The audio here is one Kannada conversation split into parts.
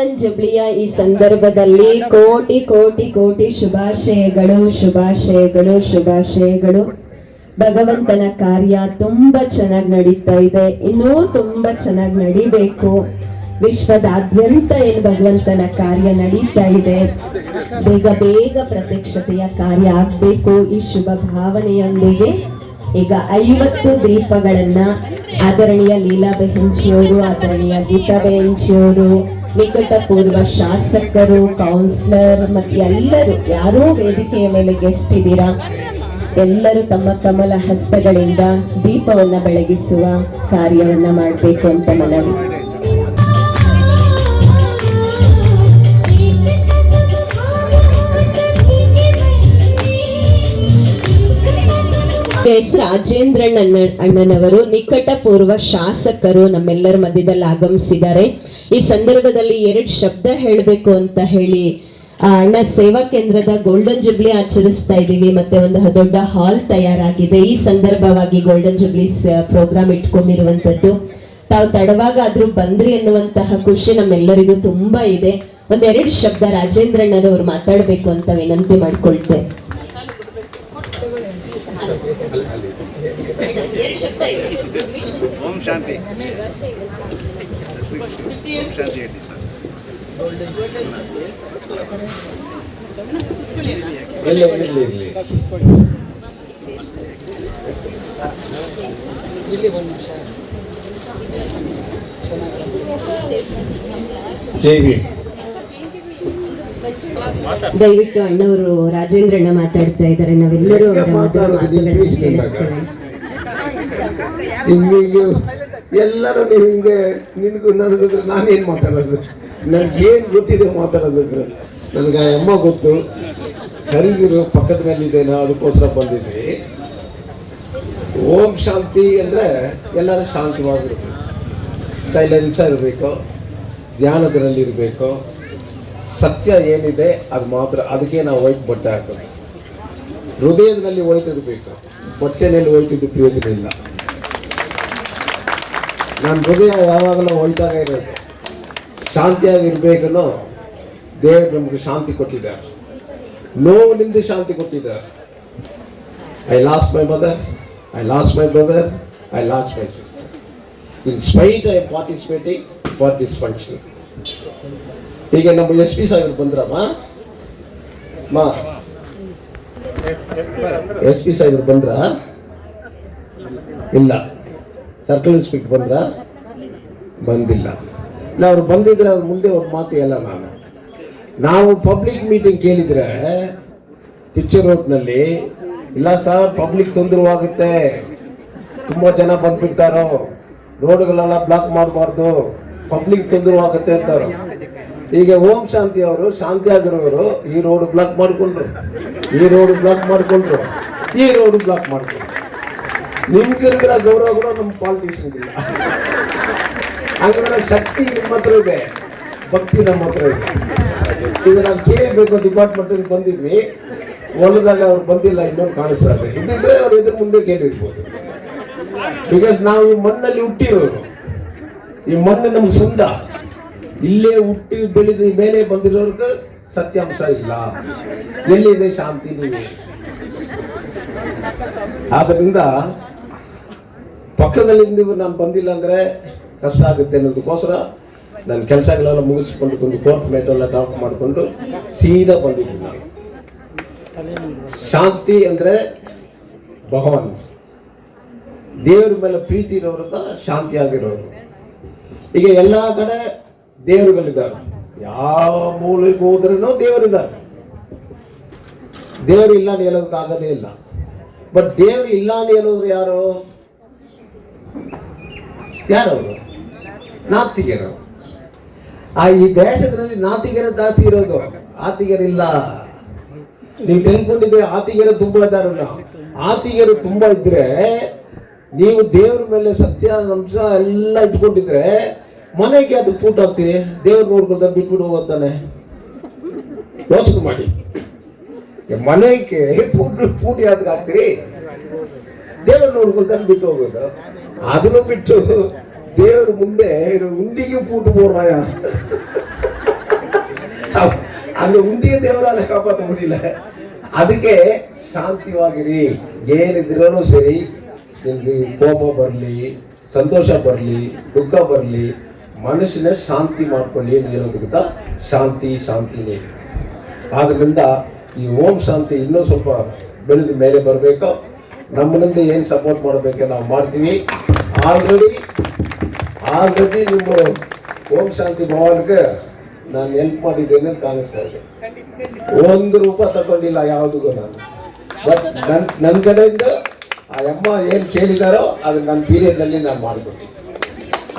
ಗೋಲ್ಡನ್ ಜುಬ್ಲಿಯ ಈ ಸಂದರ್ಭದಲ್ಲಿ ಕೋಟಿ ಕೋಟಿ ಕೋಟಿ ಶುಭಾಶಯಗಳು ಶುಭಾಶಯಗಳು ಶುಭಾಶಯಗಳು. ಭಗವಂತನ ಕಾರ್ಯ ತುಂಬಾ ಚೆನ್ನಾಗಿ ನಡೀತಾ ಇದೆ, ಇನ್ನೂ ತುಂಬಾ ಚೆನ್ನಾಗಿ ನಡಿಬೇಕು. ವಿಶ್ವದಾದ್ಯಂತ ಏನು ಭಗವಂತನ ಕಾರ್ಯ ನಡೀತಾ ಇದೆ, ಬೇಗ ಬೇಗ ಪ್ರತ್ಯಕ್ಷತೆಯ ಕಾರ್ಯ ಆಗ್ಬೇಕು. ಈ ಶುಭ ಭಾವನೆಯೊಂದಿಗೆ ಈಗ 50 ದೀಪಗಳನ್ನ ಆದರಣೀಯ ಲೀಲಾ ಬೆಹೆಂಚಿಯವರು, ಆದರಣೀಯ ಗೀತಾ ಬೆಹೆಂಚಿಯವರು, ನಿಕಟಪೂರ್ವ ಶಾಸಕರು, ಕೌನ್ಸಿಲರ್ ಮತ್ತು ಎಲ್ಲರೂ ಯಾರೋ ವೇದಿಕೆಯ ಮೇಲೆ ಗೆಸ್ಟ್ ಇದ್ದೀರಾ, ಎಲ್ಲರೂ ತಮ್ಮ ಕಮಲ ಹಸ್ತಗಳಿಂದ ದೀಪವನ್ನ ಬೆಳಗಿಸುವ ಕಾರ್ಯವನ್ನ ಮಾಡಬೇಕು ಅಂತ ಮನವಿ. ಎಸ್ ರಾಜೇಂದ್ರನ್ ಅಣ್ಣನವರು ನಿಕಟಪೂರ್ವ ಶಾಸಕರು ನಮ್ಮೆಲ್ಲರ ಮಧ್ಯದಲ್ಲಿ ಆಗಮಿಸಿದ್ದಾರೆ. ಈ ಸಂದರ್ಭದಲ್ಲಿ 2 ಶಬ್ದ ಹೇಳಬೇಕು ಅಂತ ಹೇಳಿ ಅಣ್ಣ ಸೇವಾ ಕೇಂದ್ರದ ಗೋಲ್ಡನ್ ಜುಬ್ಲಿ ಆಚರಿಸ್ತಾ ಇದ್ದೀವಿ, ಮತ್ತೆ ಒಂದು ದೊಡ್ಡ ಹಾಲ್ ತಯಾರಾಗಿದೆ. ಈ ಸಂದರ್ಭವಾಗಿ ಗೋಲ್ಡನ್ ಜುಬ್ಲಿ ಪ್ರೋಗ್ರಾಮ್ ಇಟ್ಕೊಂಡಿರುವಂತದ್ದು. ತಾವು ತಡವಾಗಾದ್ರೂ ಬಂದ್ರಿ ಅನ್ನುವಂತಹ ಖುಷಿ ನಮ್ಮೆಲ್ಲರಿಗೂ ತುಂಬಾ ಇದೆ. 2 ಶಬ್ದ ರಾಜೇಂದ್ರಣ್ಣರವ್ರು ಮಾತಾಡಬೇಕು ಅಂತ ವಿನಂತಿ ಮಾಡ್ಕೊಳ್ತೆ. ಓಂ ಶಾಂತಿ. ದಯವಿಟ್ಟು ಅಣ್ಣವರು ರಾಜೇಂದ್ರಣ್ಣ ಮಾತಾಡ್ತಾ ಇದ್ದಾರೆ, ನಾವೆಲ್ಲರೂ ಅವರ ಮಾತುಗಳನ್ನು ಕೇಳಿಸ್ತೇವೆ. ಎಲ್ಲರೂ ನೀವು ಹಿಂಗೆ ನಿನಗೂ ನನಗಿದ್ರೆ ನಾನೇನು ಮಾತಾಡೋದು, ನನಗೇನು ಗೊತ್ತಿದೆ ಮಾತಾಡೋದಕ್ಕೆ. ನನಗೆ ಅಮ್ಮ ಗೊತ್ತು, ಕರೀದಿರು ಪಕ್ಕದಲ್ಲಿದ್ದೇನೋ ಅದಕ್ಕೋಸ್ಕರ ಬಂದಿದ್ವಿ. ಓಂ ಶಾಂತಿ ಅಂದರೆ ಎಲ್ಲರೂ ಶಾಂತವಾಗಿರ್ಬೇಕು, ಸೈಲೆನ್ಸ್ ಇರಬೇಕು, ಧ್ಯಾನದಲ್ಲಿರಬೇಕು. ಸತ್ಯ ಏನಿದೆ ಅದು ಮಾತ್ರ, ಅದಕ್ಕೆ ನಾವು ವೈಟ್ ಬಟ್ಟೆ ಹಾಕೋದು. ಹೃದಯದಲ್ಲಿ ವೈಟ್ ಇರಬೇಕು, ಬಟ್ಟೆನಲ್ಲಿ ವೈಟ್ ಇದ್ದು ಪ್ರಯೋಜನ ಇಲ್ಲ. ನನ್ನ ಹೃದಯ ಯಾವಾಗಲೂ ವೈಟಾಗ ಇರೋದು, ಶಾಂತಿಯಾಗಿರ್ಬೇಕನ್ನೋ ದೇವರು ನಮಗೆ ಶಾಂತಿ ಕೊಟ್ಟಿದ್ದಾರೆ, ನೋವಿನಿಂದ ಶಾಂತಿ ಕೊಟ್ಟಿದ್ದಾರೆ. I lost my mother, I lost my brother, I lost my sister. In spite I participating for this function. ಈಗ ನಮ್ಮ SP ಸಾಹೇಬರು ಬಂದ್ರಮ್ಮ, SP ಸಾಹೇಬರು ಬಂದ್ರ? ಇಲ್ಲ. ಸರ್ಕಲ್ ಇನ್ಸ್ಪೆಕ್ಟರ್ ಬಂದ್ರ? ಬಂದಿಲ್ಲ. ಇಲ್ಲ, ಅವ್ರು ಬಂದಿದ್ರೆ ಅವ್ರ ಮುಂದೆ ಒಂದು ಮಾತು ಹೇಳ. ನಾವು ಪಬ್ಲಿಕ್ ಮೀಟಿಂಗ್ ಕೇಳಿದ್ರೆ ಪಿಕ್ಚರ್ ರೋಡ್ನಲ್ಲಿ, ಇಲ್ಲ ಸರ್ ಪಬ್ಲಿಕ್ ತೊಂದರೆವಾಗುತ್ತೆ, ತುಂಬ ಜನ ಬಂದ್ಬಿಡ್ತಾರೋ, ರೋಡ್ಗಳೆಲ್ಲ ಬ್ಲಾಕ್ ಮಾಡಬಾರ್ದು, ಪಬ್ಲಿಕ್ ತೊಂದರೆವಾಗುತ್ತೆ ಅಂತಾರೋ. ಈಗ ಓಂ ಶಾಂತಿ ಅವರು ಶಾಂತಿಯಾಗಿರೋರು ಈ ರೋಡ್ ಬ್ಲಾಕ್ ಮಾಡಿಕೊಂಡ್ರು, ಈ ರೋಡ್ ಬ್ಲಾಕ್ ಮಾಡಿಕೊಂಡ್ರು, ಈ ರೋಡ್ ಬ್ಲಾಕ್ ಮಾಡಿಕೊಂಡ್ರು. ನಿಮ್ಗಿರೋ ಗೌರವ ಕೂಡ ನಮ್ಮ ಪಾಲಿಟಿಷನ್ಗಿಲ್ಲ. ಹಂಗಂದ್ರೆ ಶಕ್ತಿ ನಿಮ್ಮ ಹತ್ರ ಇದೆ, ಭಕ್ತಿ ನಮ್ಮ ಹತ್ರ ಇದೆ. ಈಗ ನಾವು ಕೇಳಬೇಕು, ಡಿಪಾರ್ಟ್ಮೆಂಟಲ್ಲಿ ಬಂದಿದ್ವಿ, ಹೊಲದಾಗ ಅವ್ರು ಬಂದಿಲ್ಲ, ಇನ್ನೊಂದು ಕಾಣಿಸ್ತಾರೆ. ಇದ್ದಿದ್ರೆ ಅವ್ರು ಎದುರು ಮುಂದೆ ಕೇಳಿರ್ಬೋದು. ಬಿಕಾಸ್ ನಾವು ಈ ಮಣ್ಣಲ್ಲಿ ಹುಟ್ಟಿರೋರು, ಈ ಮಣ್ಣು ನಮ್ಗೆ ಸ್ವಂತ. ಇಲ್ಲೇ ಹುಟ್ಟಿ ಬೆಳೆದ ಮೇಲೆ ಬಂದಿರೋರ್ಗೆ ಸತ್ಯಾಂಶ ಇಲ್ಲ. ಎಲ್ಲಿದೆ ಶಾಂತಿ? ನೀವು ಆದ್ದರಿಂದ ಪಕ್ಕದಲ್ಲಿ ನೀವು ನಾನು ಬಂದಿಲ್ಲ ಅಂದರೆ ಕಷ್ಟ ಆಗುತ್ತೆ ಅನ್ನೋದಕ್ಕೋಸ್ಕರ ನನ್ನ ಕೆಲಸಗಳೆಲ್ಲ ಮುಗಿಸ್ಕೊಂಡು ಕೋರ್ಟ್ ಮೇಟೆಲ್ಲ ಡ್ರಾಪ್ ಮಾಡಿಕೊಂಡು ಸೀದಾ ಬಂದಿದ್ದೀನಿ ನಾನು. ಶಾಂತಿ ಅಂದರೆ ಭಗವಾನ್, ದೇವ್ರ ಮೇಲೆ ಪ್ರೀತಿ ಇರೋರಿಂದ ಶಾಂತಿಯಾಗಿರೋರು. ಈಗ ಎಲ್ಲ ಕಡೆ ದೇವರುಗಳಿದ್ದಾರೆ, ಯಾವ ಮೂಲೆಗೆ ಹೋದ್ರೂ ದೇವರಿದ್ದಾರೆ. ದೇವರು ಇಲ್ಲ ಅಂತ ಹೇಳೋದಕ್ಕಾಗೋದೇ ಇಲ್ಲ. ಬಟ್ ದೇವರು ಇಲ್ಲ ಅಂತ ಹೇಳೋದ್ರು ಯಾರು? ಯಾರವರು? ನಾಸ್ತಿಕರು. ಈ ದೇಶದಲ್ಲಿ ನಾಸ್ತಿಕರ ಜಾಸ್ತಿ ಇರೋದು, ಆತಿಗರಿಲ್ಲ. ನೀವು ತಿಳ್ಕೊಂಡಿದ್ರೆ ಆತಿಗರು ತುಂಬ ಇದ್ದಾರಲ್ಲ. ಆತಿಗರು ತುಂಬ ಇದ್ರೆ, ನೀವು ದೇವ್ರ ಮೇಲೆ ಸತ್ಯಾಂಶ ಎಲ್ಲ ಇಟ್ಕೊಂಡಿದ್ರೆ ಮನೆಗೆ ಅದು ಪೂಟ್ ಹಾಕ್ತೀರಿ, ದೇವ್ರು ನೋಡ್ಕೊಳ್ತಾ ಬಿಟ್ಬಿಟ್ಟು ಹೋಗ್ತಾನೆ. ಯೋಚನೆ ಮಾಡಿ, ಮನೆಗೆ ಪೂಟಿ ಯಾವ್ದಕ್ಕೆ ಹಾಕ್ತೀರಿ? ದೇವ್ರು ನೋಡ್ಕೊಳ್ತಾನೆ ಬಿಟ್ಟು ಹೋಗೋದು. ಅದನ್ನು ಬಿಟ್ಟು ದೇವ್ರ ಮುಂದೆ ಉಂಡಿಗೆ ಪೂಟು ಬೋರಾಯ ಅಲ್ಲಿ ಉಂಡಿಯ ದೇವರಾದ ಕಾಪಾತ ಬಿಡಿಲ್ಲ. ಅದಕ್ಕೆ ಶಾಂತಿವಾಗಿರಿ, ಏನಿದ್ರೂ ಸರಿ, ನಿಮ್ಗೆ ಕೋಪ ಬರಲಿ, ಸಂತೋಷ ಬರಲಿ, ದುಃಖ ಬರಲಿ, ಮನಸ್ಸಿನ ಶಾಂತಿ ಮಾಡ್ಕೊಳ್ಳಿ. ಏನು ಹೇಳೋದು ಗೊತ್ತಾ, ಶಾಂತಿ ಶಾಂತಿನೇ. ಆದ್ದರಿಂದ ಈ ಓಂ ಶಾಂತಿ ಇನ್ನೂ ಸ್ವಲ್ಪ ಬೆಳೆದ ಮೇಲೆ ಬರಬೇಕು. ನಮ್ಮನಿಂದ ಏನು ಸಪೋರ್ಟ್ ಮಾಡಬೇಕು ನಾವು ಮಾಡ್ತೀವಿ. ಆಲ್ರೆಡಿ ನಿಮ್ಮ ಓಂ ಶಾಂತಿ ಭವನ್ಗೆ ನಾನು ಹೆಲ್ಪ್ ಮಾಡಿದ್ದೇನೆ ಕಾಣಿಸ್ತಾ ಇದೆ. 1 ರೂಪಾಯಿ ತಗೊಂಡಿಲ್ಲ ಯಾವುದಿಗೂ ನಾನು. ಬಟ್ ನನ್ನ ಕಡೆಯಿಂದ ಆ ಅಮ್ಮ ಏನು ಕೇಳಿದಾರೋ ಅದು ನನ್ನ ಪೀರಿಯಡ್ನಲ್ಲಿ ನಾನು ಮಾಡಿಕೊಟ್ಟಿದ್ದೆ.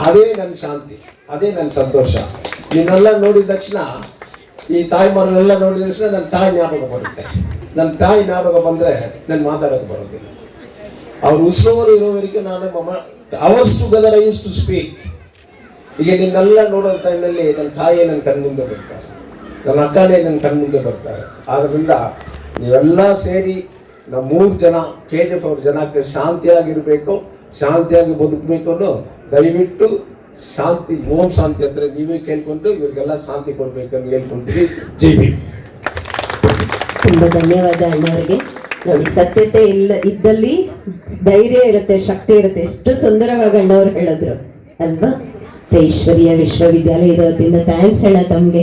ಅದೇ ನನ್ನ ಶಾಂತಿ, ಅದೇ ನನ್ನ ಸಂತೋಷ. ನೀನೆಲ್ಲ ನೋಡಿದ ತಕ್ಷಣ, ಈ ತಾಯಿಮಾರನ್ನೆಲ್ಲ ನೋಡಿದ ತಕ್ಷಣ ನನ್ನ ತಾಯಿ ಜ್ಞಾಪಕ ಬರುತ್ತೆ. ನನ್ನ ತಾಯಿ ಜ್ಞಾಪಕ ಬಂದರೆ ನಾನು ಮಾತಾಡೋಕ್ಕೆ ಬರೋದಿಲ್ಲ. ಅವ್ರು ಉಸಿರೋರು ಇರೋವರೆಗೂ ನಾನು hours together I used to speak. ಈಗ ನಿನ್ನೆಲ್ಲ ನೋಡೋ ಟೈಮ್ನಲ್ಲಿ ನನ್ನ ತಾಯಿಯೇ ನನ್ನ ಕಣ್ಮುಂದೆ ಬರ್ತಾರೆ, ನನ್ನ ಅಕ್ಕನೇ ನನ್ನ ಕಣ್ಮುಂದೆ ಬರ್ತಾರೆ. ಆದ್ದರಿಂದ ನೀವೆಲ್ಲ ಸೇರಿ ನಮ್ಮ 3 ಜನ KGF ಅವ್ರ ಜನಕ್ಕೆ ಶಾಂತಿಯಾಗಿರಬೇಕು, ಶಾಂತಿಯಾಗಿ ಬದುಕಬೇಕು ಅನ್ನೋ ದಯವಿಟ್ಟು ಶಾಂತಿ, ಓಂ ಶಾಂತಿ ಅಂದರೆ ನೀವೇ ಕೇಳ್ಕೊಂಡು ಇವ್ರಿಗೆಲ್ಲ ಶಾಂತಿ ಕೊಡ್ಬೇಕಂತ ಹೇಳ್ಕೊಳ್ತೀವಿ. ಜೈ ಭೀಮ್. ತುಂಬಾ ಧನ್ಯವಾದ ಅಣ್ಣವರಿಗೆ. ನೋಡಿ, ಸತ್ಯತೆ ಇದ್ದಲ್ಲಿ ಧೈರ್ಯ ಇರುತ್ತೆ, ಶಕ್ತಿ ಇರುತ್ತೆ. ಎಷ್ಟು ಸುಂದರವಾಗಿ ಅಣ್ಣವ್ರು ಹೇಳಿದ್ರು ಅಲ್ವಾ. ಐಶ್ವರ್ಯ ವಿಶ್ವವಿದ್ಯಾಲಯದ ವತಿಯಿಂದ ಥ್ಯಾಂಕ್ಸ್ ಅಣ್ಣ ತಮ್ಗೆ.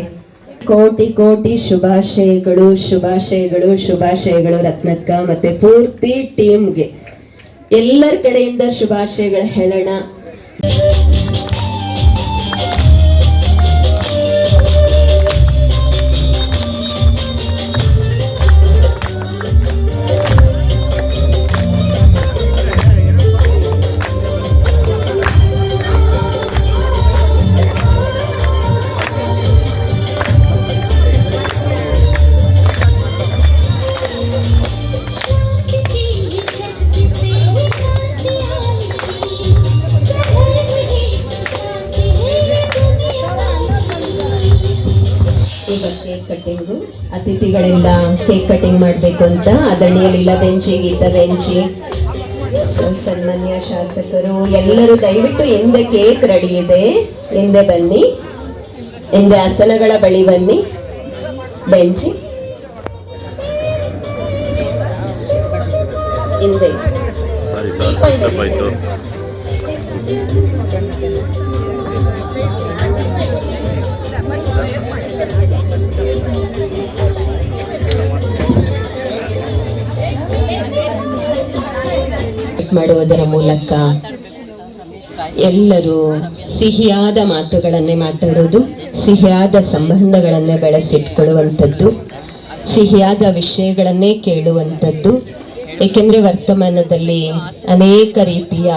ಕೋಟಿ ಕೋಟಿ ಶುಭಾಶಯಗಳು, ಶುಭಾಶಯಗಳು, ಶುಭಾಶಯಗಳು ರತ್ನಕ್ಕ ಮತ್ತೆ ಪೂರ್ತಿ ಟೀಮ್ಗೆ. ಎಲ್ಲರ ಕಡೆಯಿಂದ ಶುಭಾಶಯಗಳು ಹೇಳೋಣ. ಕಟ್ಟಿಂಗು ಅತಿಥಿಗಳಿಂದ ಕೇಕ್ ಕಟಿಂಗ್ ಮಾಡಬೇಕು ಅಂತ ಆದರಣೀಯ ಲೀಲಾ ಬೆಂಚಿ, ಗೀತಾ ಬೆಂಚಿ, ಸನ್ಮಾನ್ಯ ಶಾಸಕರು ಎಲ್ಲರೂ ದಯವಿಟ್ಟು ಹಿಂದೆ ಕೇಕ್ ರೆಡಿ ಇದೆ, ಹಿಂದೆ ಬನ್ನಿ, ಹಿಂದೆ ಆಸನಗಳ ಬಳಿ ಬನ್ನಿ. ಬೆಂಚಿ ಹಿಂದೆ ಮಾಡುವುದರ ಮೂಲಕ ಎಲ್ಲರೂ ಸಿಹಿಯಾದ ಮಾತುಗಳನ್ನೇ ಮಾತಾಡೋದು, ಸಿಹಿಯಾದ ಸಂಬಂಧಗಳನ್ನೇ ಬೆಳೆಸಿಟ್ಕೊಳ್ಳುವಂಥದ್ದು, ಸಿಹಿಯಾದ ವಿಷಯಗಳನ್ನೇ ಕೇಳುವಂಥದ್ದು. ಏಕೆಂದರೆ ವರ್ತಮಾನದಲ್ಲಿ ಅನೇಕ ರೀತಿಯ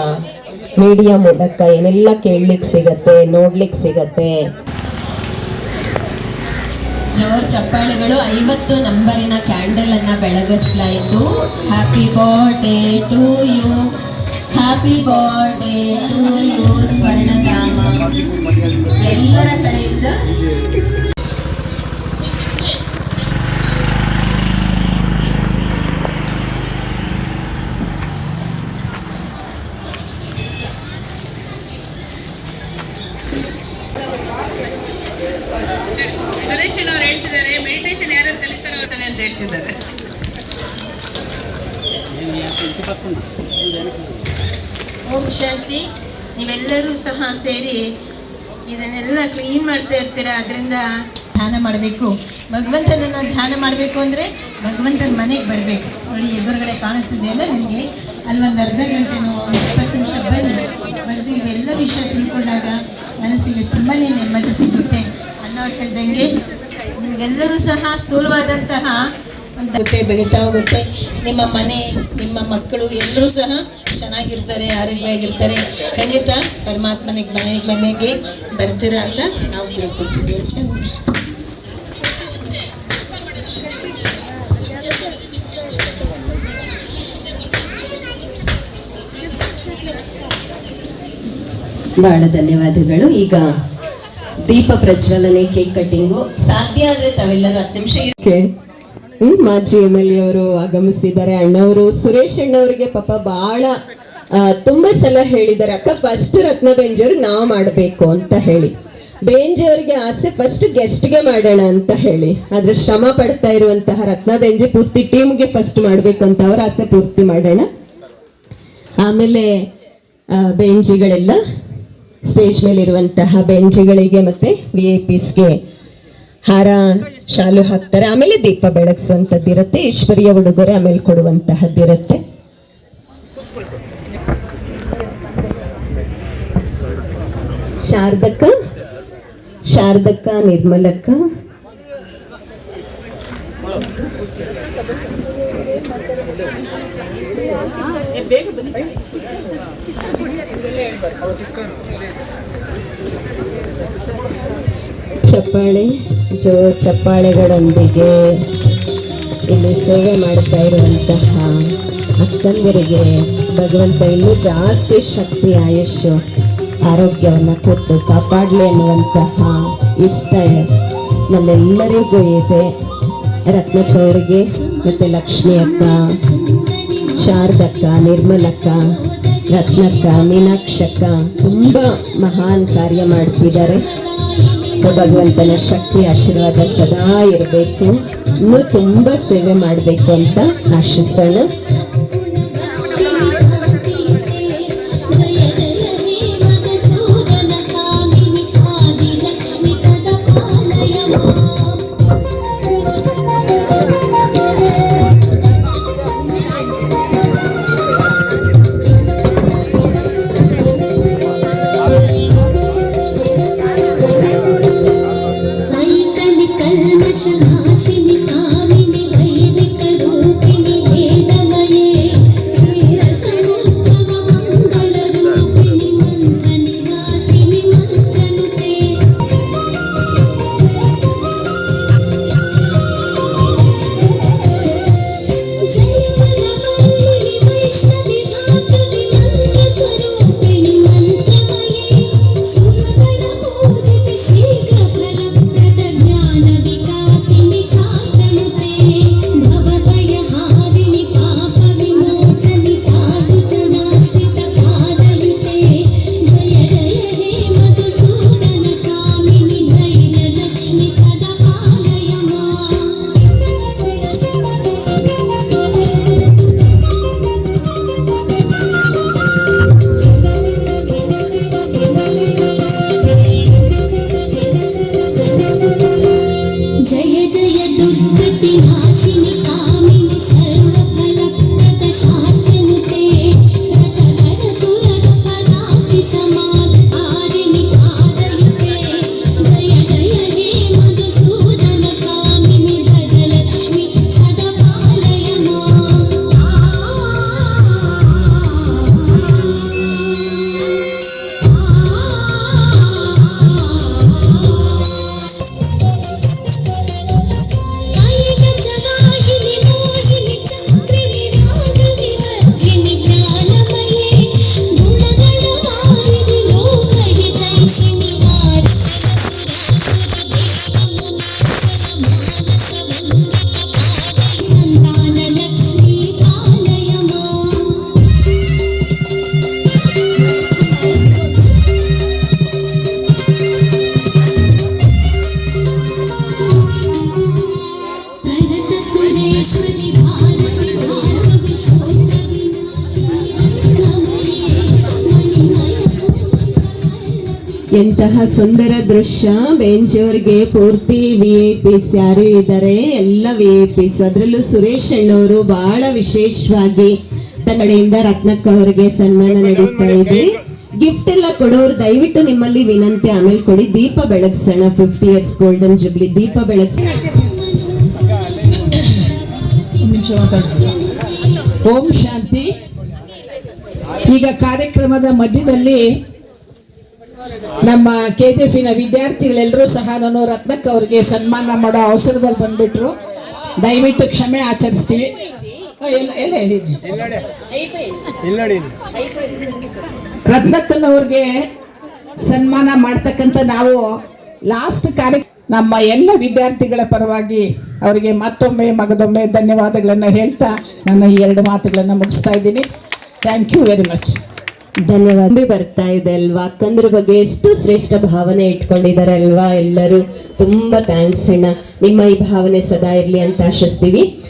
ಮೀಡಿಯಾ ಮೂಲಕ ಏನೆಲ್ಲ ಕೇಳಲಿಕ್ಕೆ ಸಿಗತ್ತೆ, ನೋಡ್ಲಿಕ್ಕೆ ಸಿಗತ್ತೆ. ಜೋರ್ ಚಪ್ಪಾಳೆಗಳು. 50 ನಂಬರಿನ ಕ್ಯಾಂಡಲ್ ಅನ್ನ ಬೆಳಗಿಸಲಾಯಿತು. Happy birthday to you, happy birthday to you Swarnadhama. ಎಲ್ಲರ ಕಡೆಯಿಂದ ಸುರೇಶ್ ಅವ್ರು ಹೇಳ್ತಿದ್ದಾರೆ, ಮೆಡಿಟೇಷನ್ ಯಾರು ಕಲಿತಾರೋ ಅಂತ ಹೇಳ್ತಿದ್ದಾರೆ. ಓಂ ಶಾಂತಿ. ನೀವೆಲ್ಲರೂ ಸಹ ಸೇರಿ ಇದನ್ನೆಲ್ಲ ಕ್ಲೀನ್ ಮಾಡ್ತಾ ಇರ್ತೀರ. ಅದರಿಂದ ಧ್ಯಾನ ಮಾಡಬೇಕು. ಭಗವಂತನನ್ನು ಧ್ಯಾನ ಮಾಡಬೇಕು ಅಂದರೆ ಭಗವಂತನ ಮನೆಗೆ ಬರಬೇಕು. ನೋಡಿ, ಎದುರುಗಡೆ ಕಾಣಿಸ್ತಿದೆಯಲ್ಲ ನಿಮಗೆ, ಅಲ್ಲೊಂದು ಅರ್ಧ ಗಂಟೆನೋ 20 ನಿಮಿಷ ಬರೆದು ಇವೆಲ್ಲ ವಿಷಯ ತಿಳ್ಕೊಂಡಾಗ ಮನಸ್ಸಿಗೆ ತುಂಬಾ ನೆಮ್ಮದಿ ಸಿಗುತ್ತೆ. ಅಣ್ಣವ್ರು ಹೇಳ್ದಂಗೆ ನಿಮಗೆಲ್ಲರೂ ಸಹ ಸ್ಥೂಲವಾದಂತಹ ಒಂದು ಬೆಳೀತಾ ಹೋಗುತ್ತೆ. ನಿಮ್ಮ ಮನೆ, ನಿಮ್ಮ ಮಕ್ಕಳು ಎಲ್ಲರೂ ಸಹ ಚೆನ್ನಾಗಿರ್ತಾರೆ, ಆರೋಗ್ಯವಾಗಿರ್ತಾರೆ. ಖಂಡಿತ ಪರಮಾತ್ಮನಿಗೆ ಮನೆಗೆ ಬರ್ತೀರಾ ಅಂತ ನಾವು ತಿಳ್ಕೊಳ್ತೀವಿ. ಬಹಳ ಧನ್ಯವಾದಗಳು. ಈಗ ದೀಪ ಪ್ರಜ್ವಲನೆ, ಕೇಕ್ ಕಟ್ಟಿಂಗು. ಸಾಧ್ಯ ಆದ್ರೆ ತಾವೆಲ್ಲರೂ 10 ನಿಮಿಷ ಇರಕ್ಕೆ. ಮಾಜಿ MLA ಅವರು ಆಗಮಿಸಿದ್ದಾರೆ. ಅಣ್ಣವರು ಸುರೇಶ್ ಅಣ್ಣವರಿಗೆ ಪಾಪ ಬಹಳ ತುಂಬಾ ಸಲ ಹೇಳಿದ್ದಾರೆ, ಅಕ್ಕ ಫಸ್ಟ್ ರತ್ನ ಬೆಂಜರು ನಾವು ಮಾಡಬೇಕು ಅಂತ ಹೇಳಿ. ಬೇಂಜಿಯವರಿಗೆ ಆಸೆ ಫಸ್ಟ್ ಗೆಸ್ಟ್ಗೆ ಮಾಡೋಣ ಅಂತ ಹೇಳಿ, ಆದ್ರೆ ಶ್ರಮ ಪಡ್ತಾ ಇರುವಂತಹ ರತ್ನ ಬೇಂಜಿ ಪೂರ್ತಿ ಟೀಮ್ಗೆ ಫಸ್ಟ್ ಮಾಡ್ಬೇಕು ಅಂತ ಅವ್ರ ಆಸೆ ಪೂರ್ತಿ ಮಾಡೋಣ. ಆಮೇಲೆ ಬೇಂಜಿಗಳೆಲ್ಲ ಸ್ಟೇಜ್ ಮೇಲೆ ಇರುವಂತಹ ಬೇಂಜಿಗಳಿಗೆ ಮತ್ತೆ VIPsಗೆ ಹಾರ ಶಾಲು ಹಾಕ್ತಾರೆ. ಆಮೇಲೆ ದೀಪ ಬೆಳಗಿಸುವಂಥದ್ದಿರುತ್ತೆ, ಈಶ್ವರಿಯ ಉಡುಗೊರೆ ಆಮೇಲೆ ಕೊಡುವಂತಹದ್ದಿರುತ್ತೆ. ಶಾರದಕ್ಕ, ನಿರ್ಮಲಕ್ಕ, ಚಪ್ಪಾಳೆಗಳೊಂದಿಗೆ ಇಲ್ಲಿ ಸೇವೆ ಮಾಡ್ತಾ ಇರುವಂತಹ ಅಕ್ಕಂದರಿಗೆ ಭಗವಂತ ಇನ್ನೂ ಜಾಸ್ತಿ ಶಕ್ತಿ, ಆಯುಷ್ಯ, ಆರೋಗ್ಯವನ್ನು ಕೊಟ್ಟು ಕಾಪಾಡಲಿ ಅನ್ನುವಂತಹ ಇಷ್ಟ ನಮ್ಮೆಲ್ಲರಿಗೂ ಇದೆ. ರತ್ನಕ್ಕ ಅವರಿಗೆ ಮತ್ತು ಲಕ್ಷ್ಮಿ ಅಕ್ಕ, ಶಾರದಕ್ಕ, ನಿರ್ಮಲಕ್ಕ, ರತ್ನಕ್ಕ, ಮೀನಾಕ್ಷಕ್ಕ ತುಂಬ ಮಹಾನ್ ಕಾರ್ಯ ಮಾಡ್ತಿದ್ದಾರೆ. ಸೊ ಭಗವಂತನ ಶಕ್ತಿ ಆಶೀರ್ವಾದ ಸದಾ ಇರಬೇಕು, ಇನ್ನೂ ತುಂಬ ಸೇವೆ ಮಾಡಬೇಕು ಅಂತ ಆಶಿಸೋಣ. ಎಂತಹ ಸುಂದರ ದೃಶ್ಯ. ಬೇಂಜಿಯವರಿಗೆ ಪೂರ್ತಿ VIPs ಯಾರು ಇದ್ದಾರೆ ಎಲ್ಲ VIPs, ಅದರಲ್ಲೂ ಸುರೇಶ್ ಅಣ್ಣವರು ಬಹಳ ವಿಶೇಷವಾಗಿ ತನ್ನ ಕಡೆಯಿಂದ ರತ್ನಕ್ಕ ಅವರಿಗೆ ಸನ್ಮಾನ ನಡೀತಾ ಇದೆ. ಗಿಫ್ಟ್ ಎಲ್ಲ ಕೊಡೋರು ದಯವಿಟ್ಟು ನಿಮ್ಮಲ್ಲಿ ವಿನಂತಿ, ಆಮೇಲೆ ಕೊಡಿ. ದೀಪ ಬೆಳಗ್ಸೋಣ, 50 years ಗೋಲ್ಡನ್ ಜುಬ್ಲಿ ದೀಪ ಬೆಳಗ್ಸೋಣ. ಓಂ ಶಾಂತಿ. ಈಗ ಕಾರ್ಯಕ್ರಮದ ಮಧ್ಯದಲ್ಲಿ ನಮ್ಮ KGF-ನ ವಿದ್ಯಾರ್ಥಿಗಳೆಲ್ಲರೂ ಸಹ ನಾನು ರತ್ನಕ್ಕ ಅವರಿಗೆ ಸನ್ಮಾನ ಮಾಡೋ ಅವಸರದಲ್ಲಿ ಬಂದ್ಬಿಟ್ರು. ದಯವಿಟ್ಟು ಕ್ಷಮೆ ಆಚರಿಸ್ತೀವಿ. ರತ್ನಕ್ಕನವ್ರಿಗೆ ಸನ್ಮಾನ ಮಾಡ್ತಕ್ಕಂಥ ನಾವು ಲಾಸ್ಟ್ ನಮ್ಮ ಎಲ್ಲ ವಿದ್ಯಾರ್ಥಿಗಳ ಪರವಾಗಿ ಅವರಿಗೆ ಮತ್ತೊಮ್ಮೆ ಮಗದೊಮ್ಮೆ ಧನ್ಯವಾದಗಳನ್ನು ಹೇಳ್ತಾ ನನ್ನ ಈ 2 ಮಾತುಗಳನ್ನು ಮುಗಿಸ್ತಾ ಇದ್ದೀನಿ. Thank you very much. ಧನ್ಯವಾದ. ಬರ್ತಾ ಇದೆ ಅಲ್ವಾ, ಅಕ್ಕಂದ್ರ ಬಗ್ಗೆ ಎಷ್ಟು ಶ್ರೇಷ್ಠ ಭಾವನೆ ಇಟ್ಕೊಂಡಿದ್ದಾರೆ ಅಲ್ವಾ ಎಲ್ಲರೂ. ತುಂಬಾ ಥ್ಯಾಂಕ್ಸ್ ಅಣ್ಣ, ನಿಮ್ಮ ಈ ಭಾವನೆ ಸದಾ ಇರ್ಲಿ ಅಂತ ಆಶಿಸ್ತೀವಿ.